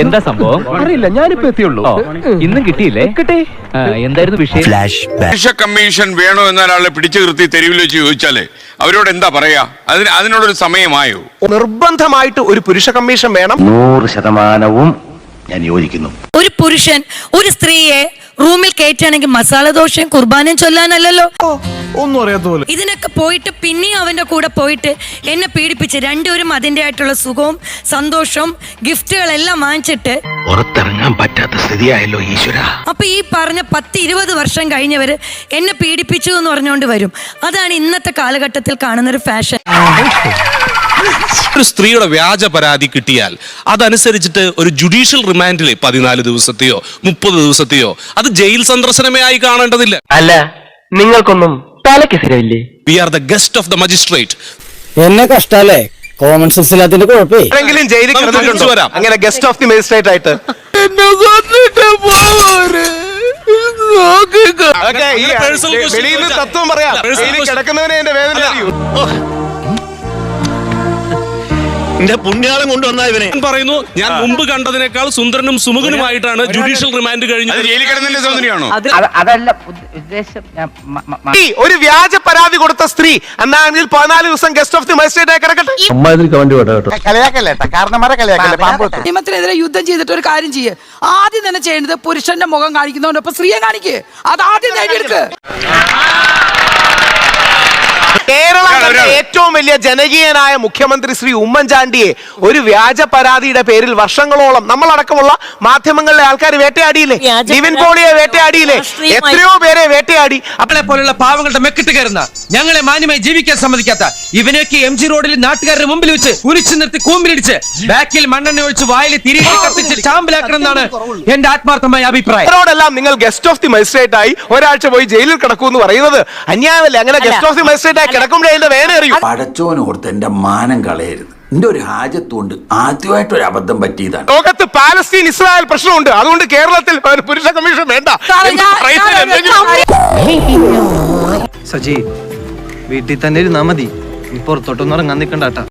എന്താ സംഭവം അറിയില്ല, ഞാനിപ്പോ എത്തിയുള്ളൂ. ഇന്നും കിട്ടിയില്ലേ? കിട്ടി. എന്തായിരുന്നു വിഷയം? പുരുഷ കമ്മീഷൻ വേണോ എന്നൊരാളെ പിടിച്ചു നിർത്തി തെരുവിൽ വെച്ച് ചോദിച്ചാലേ അവരോട് എന്താ പറയാ? അതിനോടൊരു സമയമായോ? നിർബന്ധമായിട്ട് ഒരു പുരുഷ കമ്മീഷൻ വേണം. 100% ഞാൻ യോജിക്കുന്നു. ഒരു പുരുഷൻ ഒരു സ്ത്രീയെ റൂമിൽ കയറ്റുകയാണെങ്കിൽ മസാല ദോശയും കുർബാനയും ചൊല്ലാനല്ലോ. ഒന്നും അറിയാത്ത പോലെ ഇതിനൊക്കെ പോയിട്ട് പിന്നെയും അവന്റെ കൂടെ പോയിട്ട് എന്നെ പീഡിപ്പിച്ച് രണ്ടുപേരും അതിന്റെ ആയിട്ടുള്ള സുഖവും സന്തോഷവും ഗിഫ്റ്റുകളെല്ലാം വാങ്ങിച്ചിട്ട് പുറത്തിറങ്ങാൻ പറ്റാത്ത സ്ഥിതിയായല്ലോ ഈശ്വര. അപ്പൊ ഈ പറഞ്ഞ 10-20 വർഷം കഴിഞ്ഞവര് എന്നെ പീഡിപ്പിച്ചു എന്ന് പറഞ്ഞുകൊണ്ട് വരും. അതാണ് ഇന്നത്തെ കാലഘട്ടത്തിൽ കാണുന്നൊരു ഫാഷൻ. ഒരു സ്ത്രീയുടെ വ്യാജ പരാതി കിട്ടിയാൽ അതനുസരിച്ചിട്ട് ഒരു ജുഡീഷ്യൽ റിമാൻഡിൽ 14 ദിവസത്തെയോ 30 ദിവസത്തെയോ അത് ജയിൽ സന്ദർശനമേ ആയി കാണേണ്ടതില്ല. അല്ല, നിങ്ങൾക്കൊന്നും തലക്ക് സ്ഥിരമില്ലേ? We are the guest of the magistrate. എന്നെ കഷ്ടല്ലേ, കോമൺ സെൻസ് ഇല്ലാത്തിന്റെ കുഴപ്പേ. ആരെങ്കിലും ജയിലിൽ കിടന്നിട്ടുണ്ടോ വരാം. അങ്ങനെ ഗസ്റ്റ് ഓഫ് ദി മജിസ്ട്രേറ്റ് ആയിട്ട്? അതൊക്കെ ഈ personal question വെളിയിൽ നിന്ന് തത്വം പറയാം. ജയിലിൽ കിടക്കുന്നവനെ എന്റെ വേദന അറിയൂ. എന്റെ പുണ്യാളം കൊണ്ടുവന്ന ഇവനെ ഞാൻ പറയുന്നു, ഞാൻ മുമ്പ് കണ്ടതിനേക്കാൾ സുന്ദരനും സുമുഖനുമായിട്ടാണ് ജുഡീഷ്യൽ റിമാൻഡ് കഴിഞ്ഞത്. അത് ജയിലിൽ കിടന്നതിന്റെ സൗന്ദര്യമാണോ? അതല്ല ഉദ്ദേശം. ഈ ഒരു വ്യാജ പരാതി കൊടുത്ത സ്ത്രീ എന്നാണെങ്കിൽ 14 ദിവസം ഗസ്റ്റ് ഓഫ് ദി മജിസ്ട്രേറ്റ് ആയി കിടക്കട്ടെ. നിയമത്തിനെതിരെ യുദ്ധം ചെയ്തിട്ട് ഒരു കാര്യം ചെയ്യേ. ആദ്യം തന്നെ ചെയ്യേണ്ടത് പുരുഷന്റെ മുഖം കാണിക്കുന്നവനൊപ്പം സ്ത്രീയെ കാണിക്കേ. അത് ആദ്യം നേടിയെടുക്ക്. കേരള ഏറ്റവും വലിയ ജനകീയനായ മുഖ്യമന്ത്രി ശ്രീ ഉമ്മൻചാണ്ടിയെ ഒരു വ്യാജ പരാതിയുടെ പേരിൽ വർഷങ്ങളോളം നമ്മളടക്കമുള്ള മാധ്യമങ്ങളിലെ ആൾക്കാർ വേട്ടയാടിയില്ലേ? നിവിൻ പോളിയെ വേട്ടയാടിയില്ലേ? എത്രയോ പേരെ വേട്ടയാടി. അവളെ പോലുള്ള പാവങ്ങളുടെ മെക്കിട്ട് കയറുന്ന, ഞങ്ങളെ മാന്യമായി ജീവിക്കാൻ സമ്മതിക്കാത്ത ഇവനൊക്കെ MG റോഡിൽ നാട്ടുകാരുടെ മുമ്പിൽ വെച്ച് കുരിച്ചു നിർത്തി കൂമ്പിലിടിച്ച് ബാക്കിൽ മണ്ണെണ്ണ ഒഴിച്ച് വായിൽ തിരികെ കത്തിച്ച് ചാമ്പലാക്കണം എന്നാണ് എന്റെ ആത്മാർത്ഥമായ അഭിപ്രായം. അവരോടെല്ലാം നിങ്ങൾ ഗസ്റ്റ് ഓഫ് ദി മജിസ്ട്രേറ്റ് ആയി ഒരാഴ്ച പോയി ജയിലിൽ കിടക്കൂ എന്ന് പറയുന്നത് അന്യായമല്ലേ? അങ്ങനെ ഗസ്റ്റ് ഓഫ് ദി മജിസ്ട്രേറ്റ് ആയി കിടക്കുമ്പോഴേ അതിന്റെ വേദന അറിയൂ. പടച്ചോനോർത്ത് എന്റെ മാനം കളയരുത്. എന്റെ ഒരു ഹാജത്തുകൊണ്ട് ആദ്യമായിട്ട് ഒരു അബദ്ധം പറ്റിയതാണ്. ലോകത്ത് പാലസ്തീൻ ഇസ്രായേൽ പ്രശ്നമുണ്ട്. അതുകൊണ്ട് കേരളത്തിൽ ഒരു പുരുഷ കമ്മീഷൻ വേണ്ട. സജി, വീട്ടിൽ തന്നെ ഇരുന്നാ മതി. പുറത്തോട്ടൊന്നും ഇറങ്ങാൻ നിൽക്കണ്ടാട്ടാ.